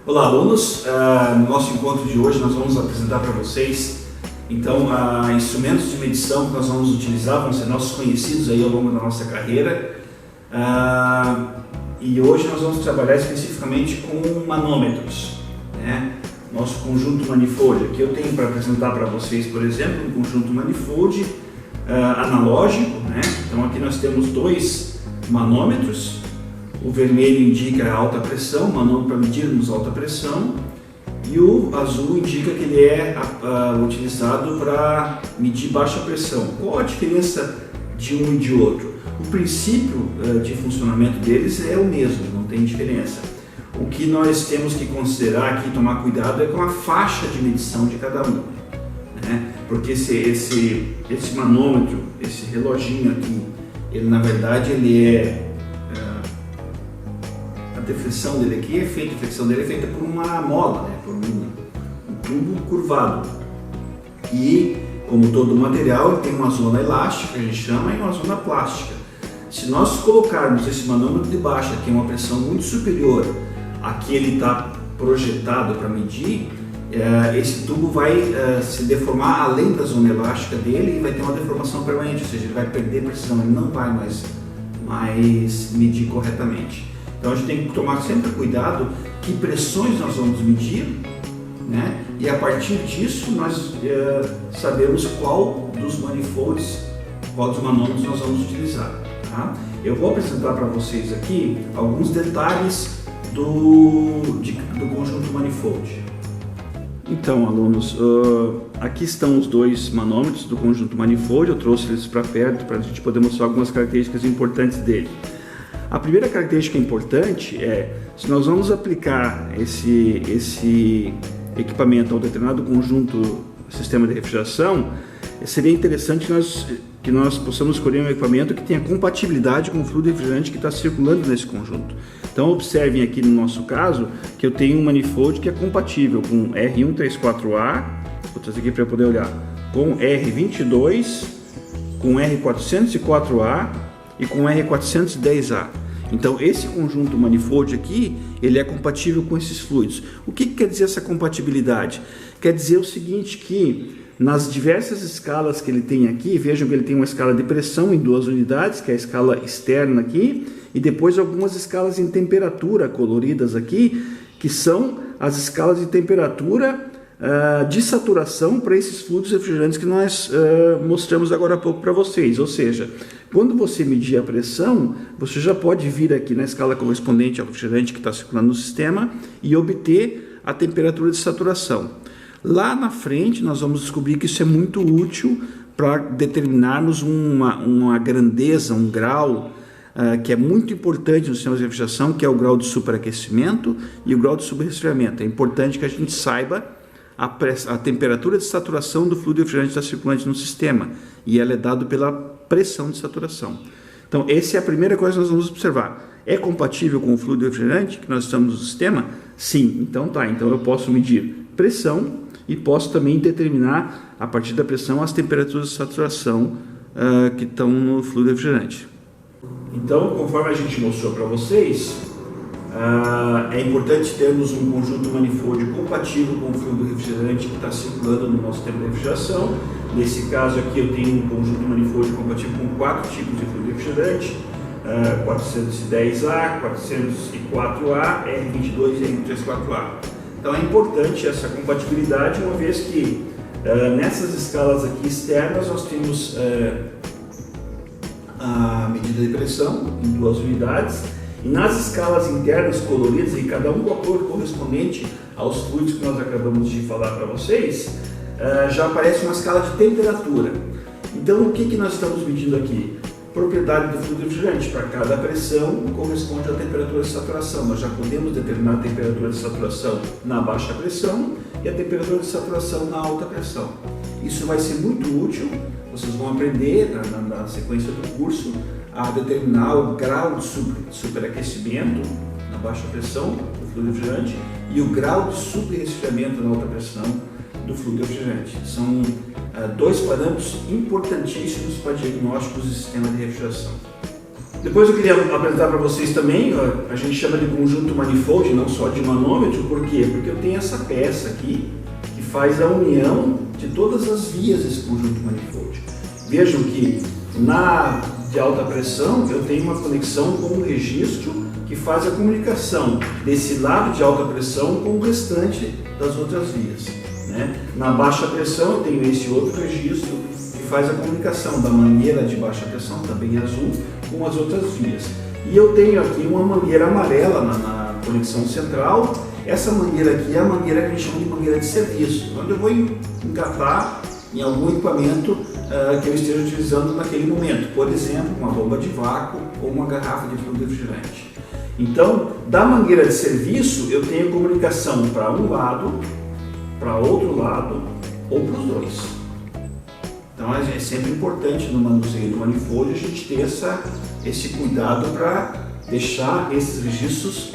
Olá, alunos. No nosso encontro de hoje nós vamos apresentar para vocês então instrumentos de medição que nós vamos utilizar, vão ser nossos conhecidos aí ao longo da nossa carreira, e hoje nós vamos trabalhar especificamente com manômetros, né? Nosso conjunto manifold. Aqui eu tenho para apresentar para vocês, por exemplo, um conjunto manifold analógico, né? Então aqui nós temos dois manômetros. O vermelho indica a alta pressão, manômetro para medirmos alta pressão, e o azul indica que ele é utilizado para medir baixa pressão. Qual a diferença de um e de outro? O princípio de funcionamento deles é o mesmo, não tem diferença. O que nós temos que considerar aqui, tomar cuidado, é com a faixa de medição de cada um, né? Porque esse manômetro, esse reloginho aqui, ele na verdade a deflexão dele aqui a flexão dele é feita por uma mola, né? Por um tubo curvado. E como todo material, ele tem uma zona elástica, a gente chama, e uma zona plástica. Se nós colocarmos esse manômetro de baixa, que é uma pressão muito superior a que ele está projetado para medir, esse tubo vai se deformar além da zona elástica dele e vai ter uma deformação permanente, ou seja, ele vai perder pressão, ele não vai mais medir corretamente. Então a gente tem que tomar sempre cuidado que pressões nós vamos medir, né? E a partir disso nós sabemos qual dos manifolds, qual dos manômetros nós vamos utilizar, tá? Eu vou apresentar para vocês aqui alguns detalhes do conjunto manifold. Então, alunos, aqui estão os dois manômetros do conjunto manifold. Eu trouxe eles para perto para a gente poder mostrar algumas características importantes dele. A primeira característica importante é, se nós vamos aplicar esse equipamento a um determinado conjunto sistema de refrigeração, seria interessante que nós possamos escolher um equipamento que tenha compatibilidade com o fluido refrigerante que está circulando nesse conjunto. Então observem aqui no nosso caso que eu tenho um manifold que é compatível com R134A, vou trazer aqui para poder olhar, com R22, com R404A e com R410A. Então esse conjunto manifold aqui, ele é compatível com esses fluidos. O que quer dizer essa compatibilidade? Quer dizer o seguinte, que nas diversas escalas que ele tem aqui, vejam que ele tem uma escala de pressão em 2 unidades, que é a escala externa aqui, e depois algumas escalas em temperatura coloridas aqui, que são as escalas de temperatura de saturação para esses fluidos refrigerantes que nós mostramos agora há pouco para vocês. Ou seja, quando você medir a pressão, você já pode vir aqui na escala correspondente ao refrigerante que está circulando no sistema e obter a temperatura de saturação. Lá na frente nós vamos descobrir que isso é muito útil para determinarmos uma grandeza, um grau que é muito importante no sistema de refrigeração, que é o grau de superaquecimento e o grau de subresfriamento. É importante que a gente saiba a temperatura de saturação do fluido refrigerante que está circulante no sistema, e ela é dada pela pressão de saturação. Então essa é a primeira coisa que nós vamos observar. É compatível com o fluido refrigerante que nós estamos no sistema? Sim. Então então eu posso medir pressão e posso também determinar a partir da pressão as temperaturas de saturação que estão no fluido refrigerante. Então, conforme a gente mostrou para vocês, é importante termos um conjunto manifold compatível com o fluido refrigerante que está circulando no nosso sistema de refrigeração. Nesse caso aqui eu tenho um conjunto manifold compatível com 4 tipos de fluido refrigerante, 410A, 404A, R22 e R134A. Então é importante essa compatibilidade, uma vez que nessas escalas aqui externas nós temos a medida de pressão em 2 unidades, e nas escalas internas coloridas, e cada um com a cor correspondente aos fluidos que nós acabamos de falar para vocês, já aparece uma escala de temperatura. Então o que nós estamos medindo aqui? Propriedade do fluido refrigerante. Para cada pressão corresponde à temperatura de saturação. Nós já podemos determinar a temperatura de saturação na baixa pressão e a temperatura de saturação na alta pressão. Isso vai ser muito útil, vocês vão aprender na sequência do curso a determinar o grau de superaquecimento na baixa pressão do fluido refrigerante e o grau de subresfriamento na alta pressão do fluido refrigerante. São 2 parâmetros importantíssimos para diagnósticos de sistema de refrigeração. Depois eu queria apresentar para vocês também, a gente chama de conjunto manifold, não só de manômetro, por quê? Porque eu tenho essa peça aqui, que faz a união de todas as vias desse conjunto manifold. Vejam que na de alta pressão eu tenho uma conexão com o registro que faz a comunicação desse lado de alta pressão com o restante das outras vias, né? Na baixa pressão eu tenho esse outro registro que faz a comunicação da mangueira de baixa pressão, também azul, com as outras vias. E eu tenho aqui uma mangueira amarela na conexão central. Essa mangueira aqui é a mangueira que a gente chama de mangueira de serviço, onde eu vou engatar em algum equipamento que eu esteja utilizando naquele momento, por exemplo, uma bomba de vácuo ou uma garrafa de fluido refrigerante. Então, da mangueira de serviço, eu tenho comunicação para um lado, para outro lado ou para os dois. Então, é sempre importante no manuseio do manifold a gente ter esse cuidado para deixar esses registros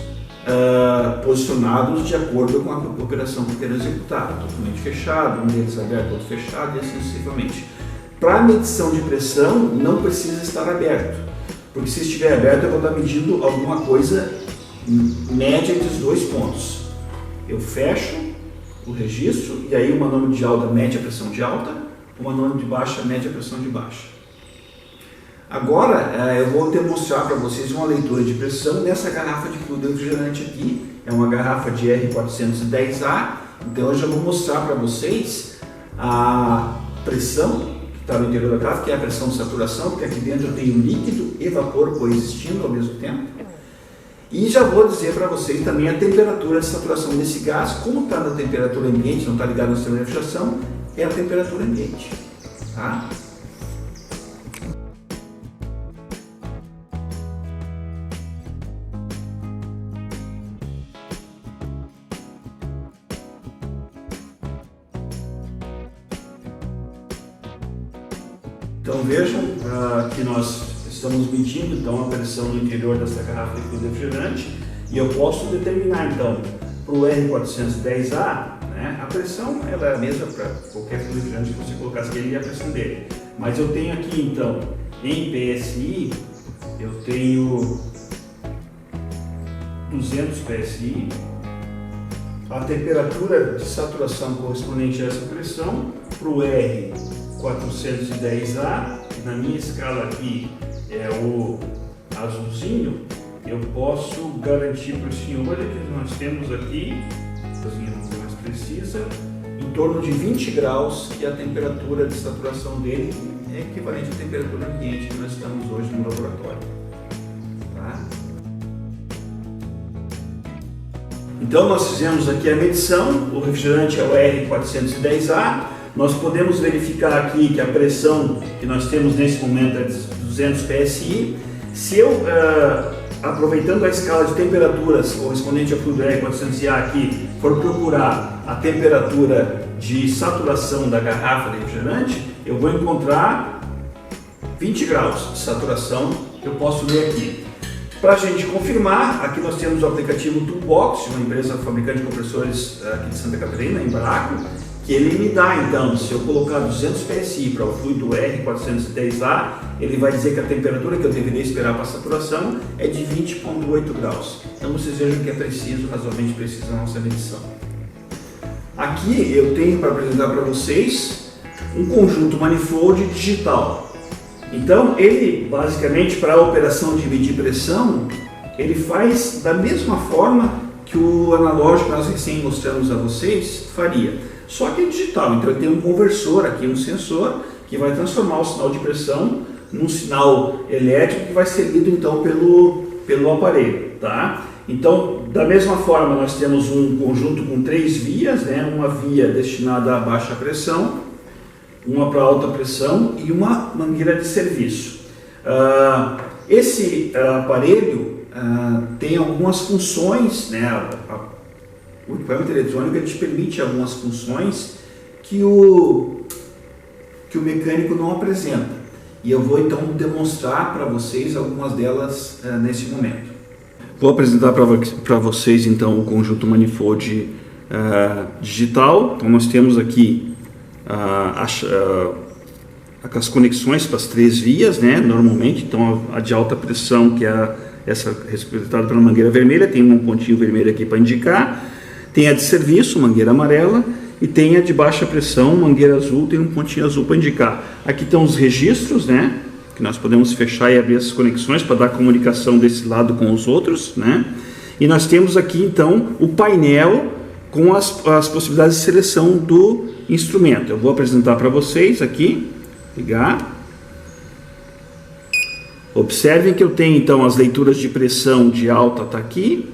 posicionados de acordo com a operação que eu quero executar, totalmente fechado, um deles aberto, outro fechado e assim sucessivamente. Para a medição de pressão, não precisa estar aberto, porque se estiver aberto eu vou estar medindo alguma coisa média entre os dois pontos. Eu fecho o registro e aí o manômetro de alta mede a pressão de alta, o manômetro de baixa mede a pressão de baixa. Agora eu vou demonstrar para vocês uma leitura de pressão nessa garrafa de fluido refrigerante aqui. É uma garrafa de R410A, então eu já vou mostrar para vocês a pressão que está no interior da garrafa, que é a pressão de saturação, porque aqui dentro eu tenho líquido e vapor coexistindo ao mesmo tempo. E já vou dizer para vocês também a temperatura de saturação desse gás, como está na temperatura ambiente, não está ligado no sistema de refrigeração, é a temperatura ambiente. Tá? Então vejam que nós estamos medindo então a pressão no interior dessa garrafa de fluido refrigerante e eu posso determinar então para o R410A, né, a pressão ela é a mesma para qualquer fluido refrigerante que você colocasse ele e a pressão dele. Mas eu tenho aqui então em PSI, eu tenho 200 PSI, a temperatura de saturação correspondente a essa pressão para o R410A, que na minha escala aqui é o azulzinho, eu posso garantir para o senhor que nós temos aqui, coisinha mais precisa, em torno de 20 graus, que a temperatura de saturação dele é equivalente à temperatura ambiente que nós estamos hoje no laboratório. Tá? Então nós fizemos aqui a medição, o refrigerante é o R410A, nós podemos verificar aqui que a pressão que nós temos nesse momento é de 200 PSI. Se eu, aproveitando a escala de temperaturas correspondente ao fluido R400A aqui, for procurar a temperatura de saturação da garrafa de refrigerante, eu vou encontrar 20 graus de saturação que eu posso ler aqui. Para a gente confirmar, aqui nós temos o aplicativo Toolbox, uma empresa fabricante de compressores aqui de Santa Catarina, Embraco, que ele me dá então, se eu colocar 200 PSI para o fluido R410A, ele vai dizer que a temperatura que eu deveria esperar para a saturação é de 20,8 graus. Então vocês vejam que é preciso, razoavelmente preciso a nossa medição. Aqui eu tenho para apresentar para vocês um conjunto manifold digital. Então ele basicamente para a operação de medir pressão, ele faz da mesma forma que o analógico que nós recém mostramos a vocês faria. Só que é digital, então ele tem um conversor aqui, um sensor, que vai transformar o sinal de pressão num sinal elétrico que vai ser lido então pelo aparelho. Tá? Então, da mesma forma, nós temos um conjunto com 3 vias, né? Uma via destinada a baixa pressão, uma para alta pressão e uma mangueira de serviço. Esse aparelho tem algumas funções, né? O equipamento eletrônico ele te permite algumas funções que o mecânico não apresenta. E eu vou então demonstrar para vocês algumas delas nesse momento. Vou apresentar para vocês então o conjunto manifold as conexões para as 3 vias, né, normalmente. Então a de alta pressão, que é essa representada pela mangueira vermelha, tem um pontinho vermelho aqui para indicar. Tem a de serviço, mangueira amarela, e tem a de baixa pressão, mangueira azul, tem um pontinho azul para indicar. Aqui estão os registros, né, que nós podemos fechar e abrir essas conexões para dar comunicação desse lado com os outros, né. E nós temos aqui então o painel com as possibilidades de seleção do instrumento. Eu vou apresentar para vocês aqui, ligar. Observem que eu tenho então as leituras de pressão de alta está aqui,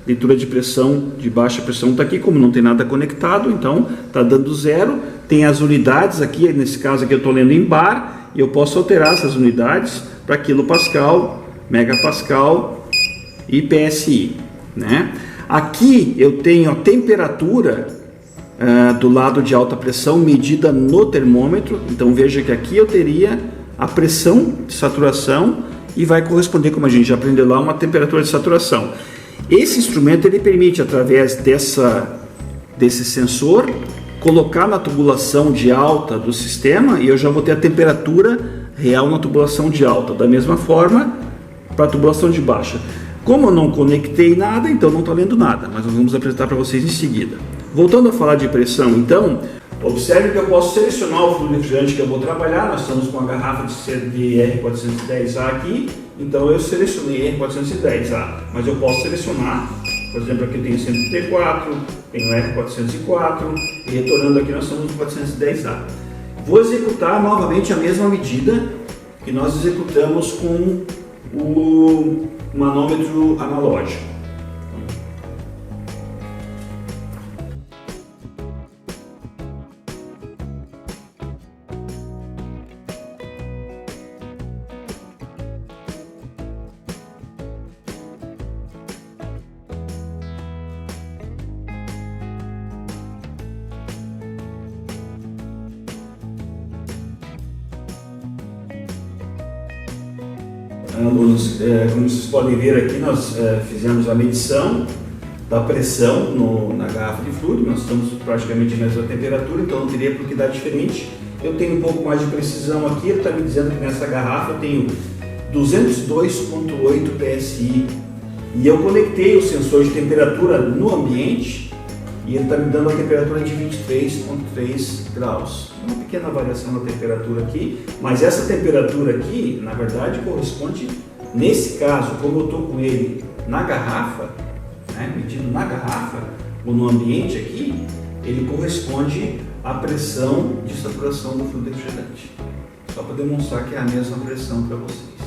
leitura de pressão de baixa pressão está aqui, como não tem nada conectado, então está dando 0. Tem as unidades aqui, nesse caso aqui eu estou lendo em bar, e eu posso alterar essas unidades para quilopascal, megapascal e PSI, né? Aqui eu tenho a temperatura do lado de alta pressão medida no termômetro. Então veja que aqui eu teria a pressão de saturação e vai corresponder, como a gente já aprendeu lá, uma temperatura de saturação. Esse instrumento ele permite, através desse sensor, colocar na tubulação de alta do sistema, e eu já vou ter a temperatura real na tubulação de alta. Da mesma forma para a tubulação de baixa. Como eu não conectei nada, então não está lendo nada, mas nós vamos apresentar para vocês em seguida. Voltando a falar de pressão, então, observe que eu posso selecionar o fluido refrigerante que eu vou trabalhar. Nós estamos com a garrafa de R410A aqui, então eu selecionei R410A, mas eu posso selecionar, por exemplo, aqui eu tenho 134, tenho R404, e retornando aqui nós estamos no 410A. Vou executar novamente a mesma medida que nós executamos com o manômetro analógico. Alunos, como vocês podem ver aqui, nós fizemos a medição da pressão na garrafa de fluido. Nós estamos praticamente na mesma temperatura, então não teria por que dar diferente. Eu tenho um pouco mais de precisão aqui. Ele está me dizendo que nessa garrafa eu tenho 202,8 PSI, e eu conectei o sensor de temperatura no ambiente e ele está me dando a temperatura de 23,3 graus. Uma pequena variação na temperatura aqui, mas essa temperatura aqui, na verdade, corresponde, nesse caso, como eu estou com ele na garrafa, né, medido na garrafa, ou no ambiente aqui, ele corresponde à pressão de saturação do fluido refrigerante. Só para demonstrar que é a mesma pressão para vocês.